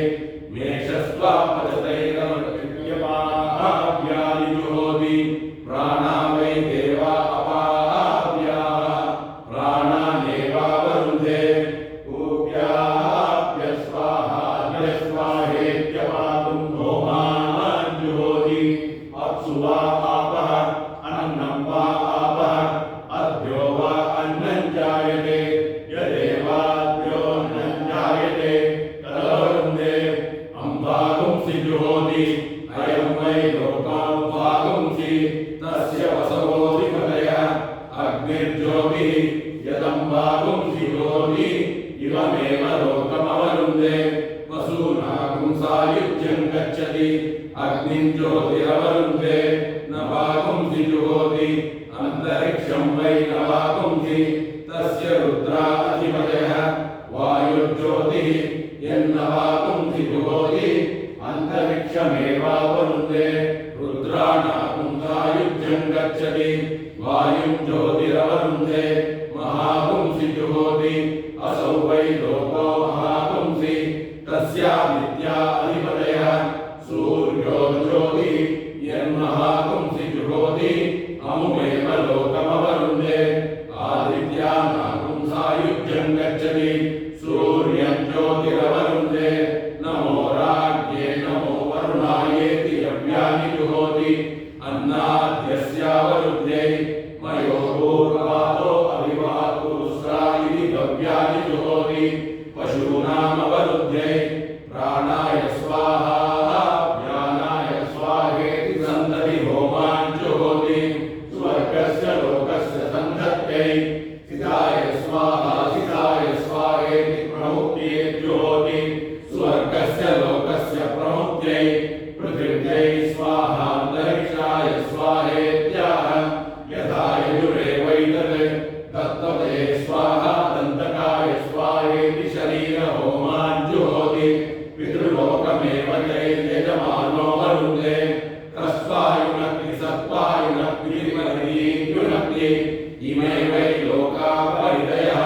मेषस्त्वापचतैरवृत्यपाहाभ्यानि जुहोति प्राणा वै देवा अपाहाभ्याः प्राणानेवावरुन्धे ऊभ्याभ्यः स्वाहाभ्यः स्वाहेत्यपातुं होमान् जुहोति अप्सु वा आपः अन्नं वा आपः अद्यो वा अन्नं जायते यदेवाद्योऽन्नं जायते तदवरुन्धे अम्बागुंसि जुहोति अयं वै लोकाम्बागुंसि तस्य वसवोऽधिपतयः अग्निर्ज्योतिः यदम्बागुंसि जुहोति इवमेव लोकमवरुन्धे वसूनागुंसायुज्यं गच्छति अग्निं ज्योतिरवरुन्धे नापुंसायुज्यं गच्छति वायुं ज्योतिरवरुन्धे महापुंसि जुहोति असौ वै लोको महापुंसि तस्या विद्या अधिपतयः सूर्यो ज्योति यन्महापुंसि जुहोति अमुमेव लोकमवरुन्धे आदित्या नापुंसायुज्यं गच्छति सूर्यं ज्योतिरवरुन्धे नमो राज्ञे नमो वरुणायेति यव्यानि जुहोति अन्नाद्यस्यावरुद्ध्यै मयो पूर्ववादो अभिवादुस्रा इति गव्यानि जुहोति पशूनामवरुद्ध्यै प्राणाय स्वाहा व्यानाय स्वाहेति सन्तति होमान् जुहोति स्वर्गस्य लोकस्य सन्धत्यै सिताय स्वाहेति प्रमुक्त्यै जुहोति स्वर्गस्य लोकस्य प्रमुक्त्यै पृथिव्यै स्वाहान्तरिक्षाय स्वाहेत्याह यथा यजुरेवैतत् तत्त्वते स्वाहा दन्तकाय स्वाहेति शरीरहोमान् जुहोति पितृलोकमेव यजमानो वरुन्धे ह्रस्वायुनक्ति सत्त्वायुनक्ति परियुनक्ति इमे वै लोका परिदयः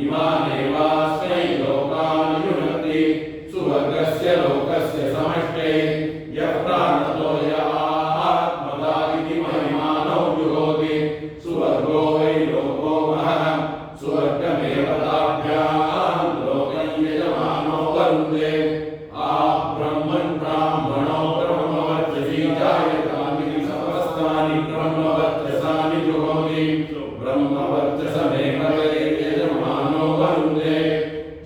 इमानेवास्मै लोकान् युनक्ति सुवर्गस्य लोकस्य समष्ट्यै यः प्राणतो आत्मदा इति महिमानौ जुहोति सुवर्गो वै लोको महः सुवर्गमेव ताभ्यां लोकं यजमानो वरुन्धे ब्रह्मन् ब्राह्मणो ब्रह्मवर्चसी जायतामिति समस्तानि ब्रह्मवर्चसानि जुहोति ब्रह्मवर्चसमेव यजमानो वरुन्धे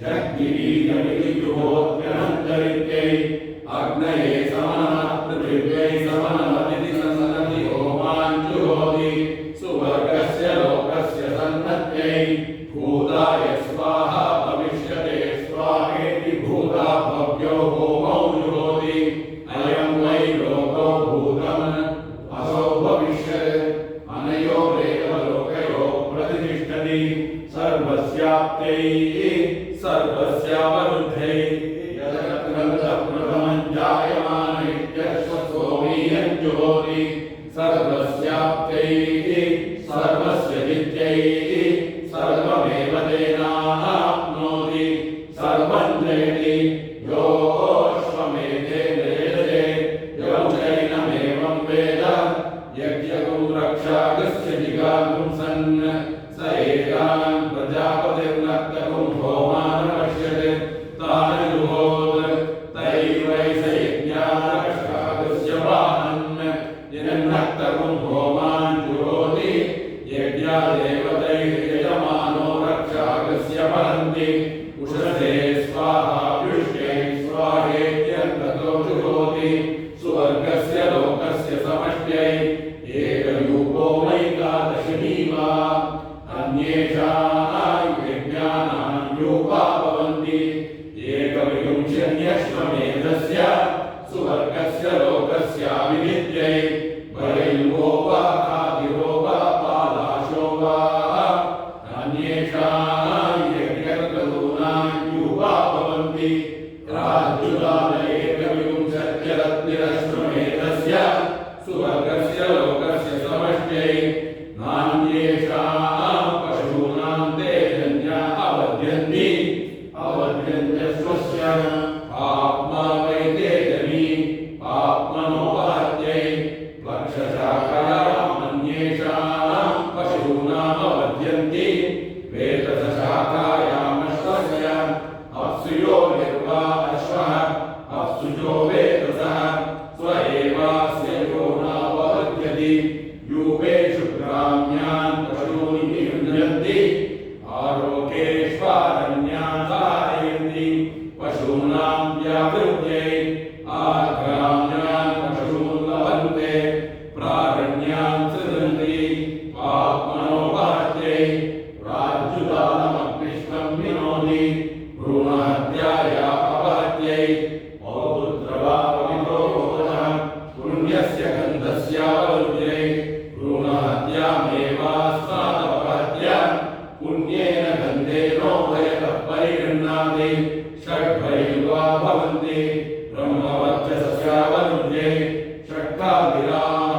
जग्गिरीयमिति जुहोत्यनन्तरित्यै अग्नये समनः पृथिव्यै समनमतिथि सन्नति होमान् जुहोति सुवर्गस्य लोकस्य सन्नत्यै भूताय स्वाहा भविष्यते स्वाहेति भूता भव्यो होमौ जुहोति अयं वै लोको भूतम् असौ भविष्यत् अनयोरेव लोकयोः प्रतिष्ठति सर्वस्याप्त्यै सर्वस्यावरुद्धै प्रथमं जायमान इत्यश्वसोमीयं जुहोति सर्वस्याप्त्यै सर्वस्य विद्यै सर्वमेव तेनाप्नोति सर्वं जयति योऽश्वमेधेन यजते यौ चैनमेवं वेद यज्ञकुं रक्षागस्य जिगाकुं सन् स एतान् प्रजापतिर्नक्तकुं होमान् पश्यते तान् जुहोत् तैवै स यज्ञारक्षागस्य वाहन् यन्नक्तकुं होमान् जुहोति यज्ञादेवतैः यजमानो रक्षागस्य वहन्ति उषसे स्वाहा पृष्ठे स्वाहेत्यन्ततो जुहोति सुवर्गस्य लोकस्य समष्ट्यै एकरूपो मैकादशिनी वा अन्येषां यज्ञानां रूपा भवन्ति एकविंशत्यश्वमेधस्य सुवर्गस्य लोकस्याभिनित्यै वैल्वो वा खादिरो वा पालाशो वा अन्येषां यज्ञकर्तॄणां रूपा भवन्ति राजुलाल एकविंशत्यरत्निरश्वमेधस्य सुवर्गस्य लोकस्य समष्ट्यै नान्येषां पशूनां ते जन्या अवध्यन्ते स्वस्य आत्मा वै ते जनी आत्मनोपहत्यै लक्षशाखायामन्येषां पशूनामवध्यन्ति वेतसशाखायामश्वस्य अप्सुयो निर्वा अश्वः अप्सुजो वेतसः स्व एवास्य यो नावहत्यति यूपेषु ग्राम्यान् पशून् युञ्जन्ति आरोग्येष्वारण्यान् धारयन्ति पशूनां व्यावृत्यै आग्राम्यान् पशून् लभन्ते प्रारण्यान् सृजन्ति आत्मनोपहत्यै राज्युदानमग्निष्टं विनोति भ्रूणहत्याया अपहत्यै पौत्रवा पवित्रो भवतः पुण्यस्य गन्धस्यावरुद्ध्यै भ्रूणहत्यामेवास्मादपहत्य पुण्येन गन्धेनोभयतः परिगृह्णाति षड्भैर्वा भवन्ति ब्रह्मवर्चसस्यावरुद्ध्यै षट्कादिराः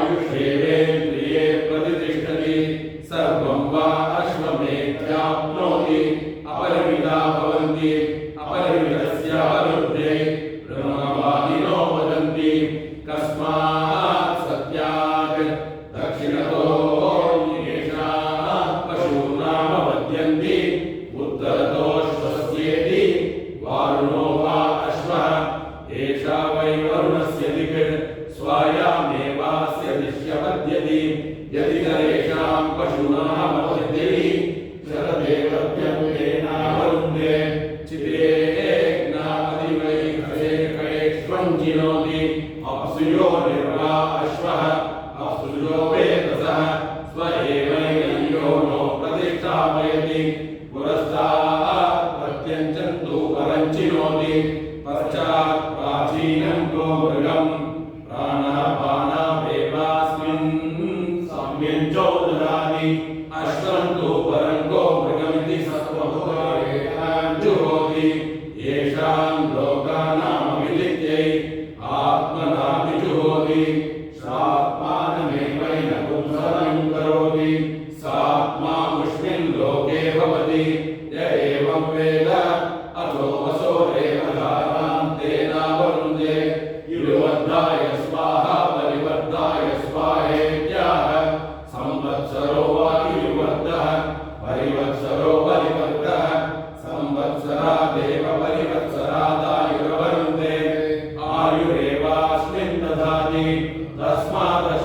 आयुषेवेन्द्रिये प्रतिष्ठति सर्वं वा अश्वमेध्याप्नोति अपरिमिता भवन्ति अपरिमितस्यावरुद्धे ब्रह्मवादिनो वदन्ति कस्मात् सत्यात् दक्षिणतो येषाः पशूनामवद्यन्ति उत्तरतोऽश्वस्येति वारुणो वा अश्वः एषा वै वरुणस्य दिक् स्वायामेवास्य दिश्यपद्यति यदि नरेषां पशूनाः मध्यते शरदेवत्यन्तेनावरुन्धे चित्रे नापति वै कयेष्वञ्जिनोति अप्सुयो निर्वा अश्वः अप्सुयो वेदसः स्व एवैयो नो प्रतिष्ठापयति पुरस्तात् प्रत्यञ्चन्तु परञ्चिनोति पश्चात् प्राचीनं गो मृगम् प्राणापानावेवास्मिन् सम्यञ्चो ददाति अश्वं तु परं गो मृगमिति सत्त्वभूतजुहोति येषां लोकानामविदित्यै आत्मनाभिजुहोति सात्मानमेवैनं पुंसनं करोति सात्मामुष्मिन् लोके भवति य एवं वेद अथो वसो एव धारां तेनावरुन्धे युवद्धाय स्वाहा परिवर्धाय स्वाहेत्याह संवत्सरो वा युवद्धः परिवत्सरो परिवर्धः संवत्सरादेव परिवत्सरादायुर्वरुन्धे आयुरेवास्मिन् ददाति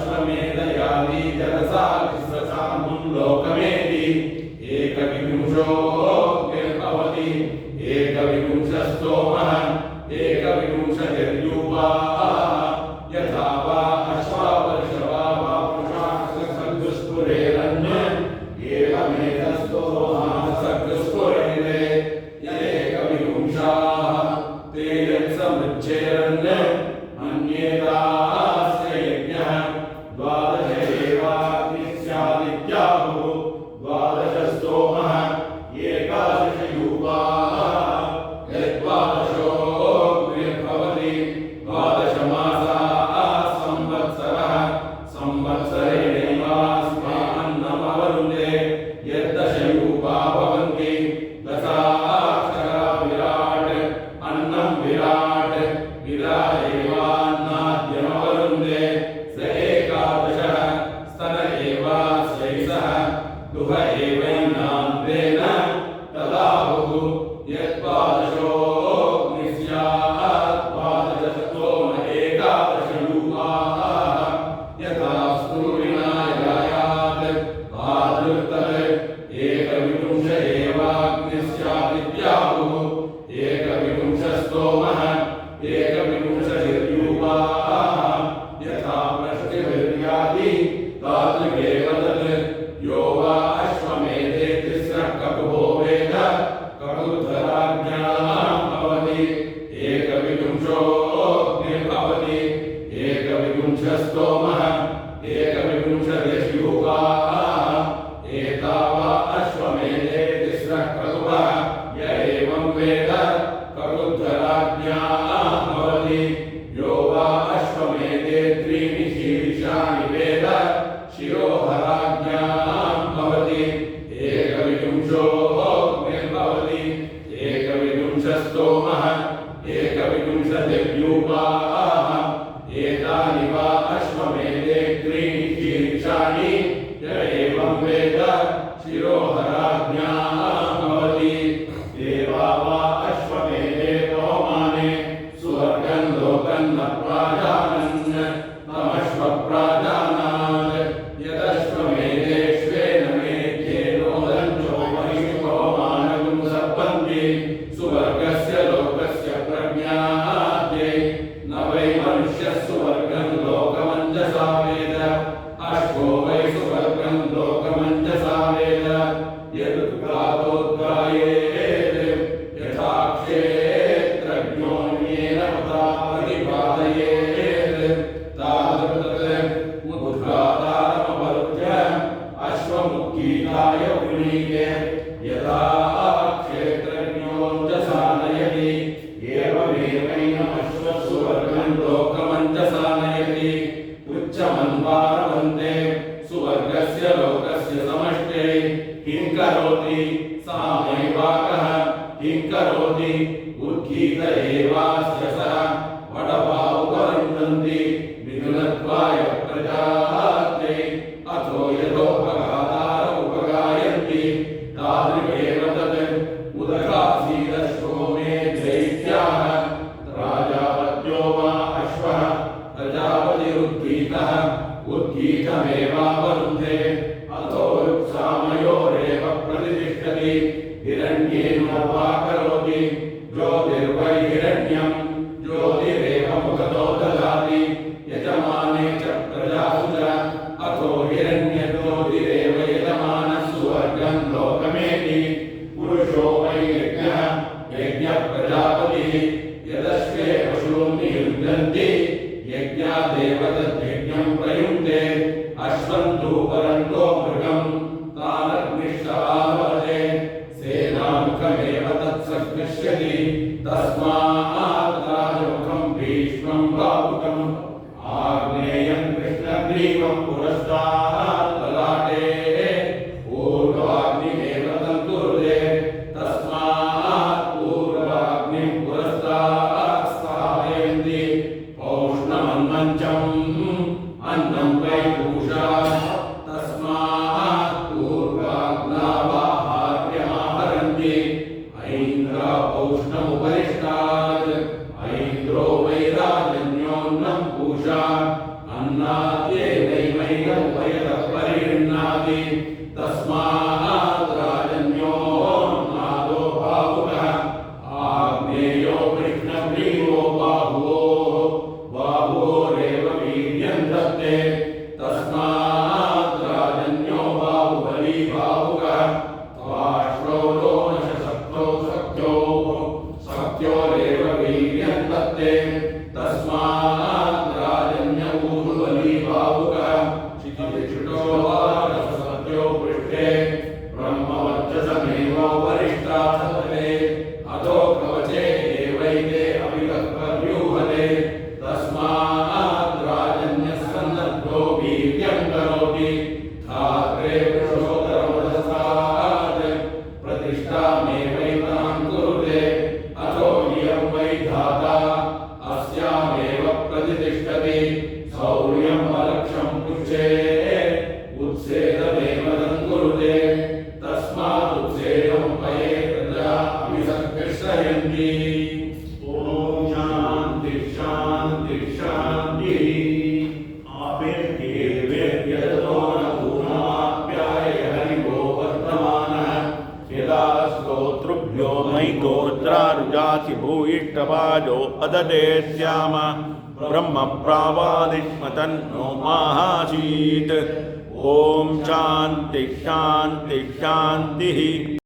तस्मादश्वमेधयादि जलसा विश्वसामुन् लोकमेति एकविंशो निर्भवति एकविंशस्तोमः एकविंशतिर्यूपाः यथा वा अश्वावर्षवा वा पुरुषासक्तुस्फुरेरन् एवमेतस्तोमासक्तुस्फुरेरे एकविंशाः ते यत्समृच्छेरन् अन्येतास्य यज्ञः द्वादश एवाग्निस्यादित्याहुः द्वादशस्तोमः एकादशयूपाः यद्वादशो निर्भवति द्वादशमासाः संवत्सरः संवत्सरेणैवास्मान्नमवरुन्धे यद्दशयूपा भवन्ति दशाक्षरा विराट् अन्नं विराट् विराटेवान्नाद्यमवरुन्धे स एकादशः स्तन एवास्यैषः दुह एवैनान्तेन तदाहुः यद्वादशो निस्यात् द्वादशस्तोम एकादशयूपाः यथा स्तूरिणायायात् भाद्रतत् एकविंश एवाग्निस्यादित्याहुः एकविंशस्तोमः एकविंशतिर्यूपाः यथा वृष्टिर्यादि तादृगेव तत् यो वा अश्वमेधे तिस्रः ककुभो वेद ककुधराज्ञां भवति एकविंशो निर्भवति एकविंशस्तोमः एकविंशतिर्यूपाः एता वा अश्वमेधे तिस्रः ककुभः य एवं वेद ककुधराज्ञां भवति यो वा अश्वमेधे त्रीणि शीर्षाणि वेद शिरोहराज्ञां भवति एकविंशो निर्भवति एकविंशस्तोमः एकविंशतिर्यूपाः एतानि वा अश्वमेधे त्रीणि शीर्षाणि य एवं वेद शिरोहराज्ञां भवति देवा वा अश्वमेधे पवमाने सुवर्गं लोकं न प्राजानन् तमश्वप्राजानात् यदश्वमेधेष्वेन मेध्येनोदञ्चो महिपवमानगुं सर्पन्ति सुवर्गस्य लोकस्य प्रज्ञाद्यै न वै मनुष्यः सुवर्गं लोकमञ्जसा वेद अश्वो वै सुवर्गं लोकमञ्जसा वेद यदुद्गातोद्गायेत् यथा क्षेत्रज्ञोऽन्येन पदा प्रतिपादयेत् तादृतत् उद्गातारमवरुध्य अश्वमुत्कीर्णाय वृणीते यथा क्षेत्रज्ञोऽञ्जसा नयति एवमेवैनमश्वः सुवर्गं लोकमञ्जसा नयति उच्च तुच्छमन्वारवन्ते सुवर्गस्य लोकस्य समष्टे किं करोति सामैवाकः किं करोति उत्कीत एवास्य सः वडपावरुन्धन्ति विदुनत्वाय प्रजाते अथो यथोपगातार उपगायन्ति तादृगेव तत् उदकासीदश्वो मे दैत्याः राजापत्यो वा अश्वः प्रजापतिरुत्कीतः उत्कीतमेवावरुन्धे अथो सामयोरेव प्रतिष्ठति हिरण्येनोपा करोति ज्योतिर्वै हिरण्यम् ज्योतिरेव मुखतो ददाति यजमाने च प्रजासु च अथो हिरण्यज्योतिरेव यजमानः सुवर्गं लोकमेति पुरुषो वै यज्ञः यज्ञः प्रजापतिः यदश्वे पशून् नियुञ्जन्ति यज्ञादेव तद्यज्ञं प्रयुङ्क्ते अश्वन्तु परन्तो मृगं तानग्निष्टवावते सेनामुखमेव तत्सकृष्यति तस्मात् राजमुखं भीष्मं बाहुकम् आग्नेयं कृष्णग्रीवं पुरस्तात् ललाटे पूर्वाग्निमेव तन्कुरुते तस्मात् पूर्वाग्निं पुरस्तात् स्थापयन्ति पौष्णमन्मञ्चम् अन्नं वै पूषा तस्मात् पूर्वाग्नावाहार्यमाहरन्ति ऐन्द्रा पौष्णमुपरिष्टात् ऐन्द्रो वै राजन्योन्नं पूषा अन्नाद्येनैवैनमुपयतः परिगृह्णाति तस्मात् राजन्योन्नादो बाहुकः आग्नेयो कृष्णग्रीवो बाहुवोरेव वीर्यं दत्ते तस्मात् राजन्यो बाहुबली बाहुकः त्वाश्वो लोमशसक्तो सख्योरेव वीर्यं दत्ते तस्मात् राजन्य ऊर्ध्वबली बाहुकः क्षितिजुषो वारससत्यो पृष्ठे ब्रह्मवर्चसमेव वरिष्ठात् सतते अधो कवचे एवैते अभिगत्पर्यूहते तस्मात् राजन्यस्सन्नद्धो वीर्यं करोति धात्रे वृषोदरमदसात् प्रतिष्ठामेवैतां कुरुते अथो इयं वै धाता अस्यामेव प्रतिष्ठति शौर्यं अलक्षं पुच्छे उत्सेदमेव तन्कुरुते तस्मात् उत्सेदं पये प्रजा अभिसङ्कृष्टयन्ति ॐ शान्ति शान्ति शान्तिः आपेर्यतो न पूर्णमाप्याय हरिवो वर्तमानः यदा स्तोतृभ्यो मयि गोत्रारुजासि भूयिष्ठपाजो अददे स्याम ब्रह्म प्रावादिष्मतन्नो माहासीत् ॐ शान्ति शान्ति शान्तिः।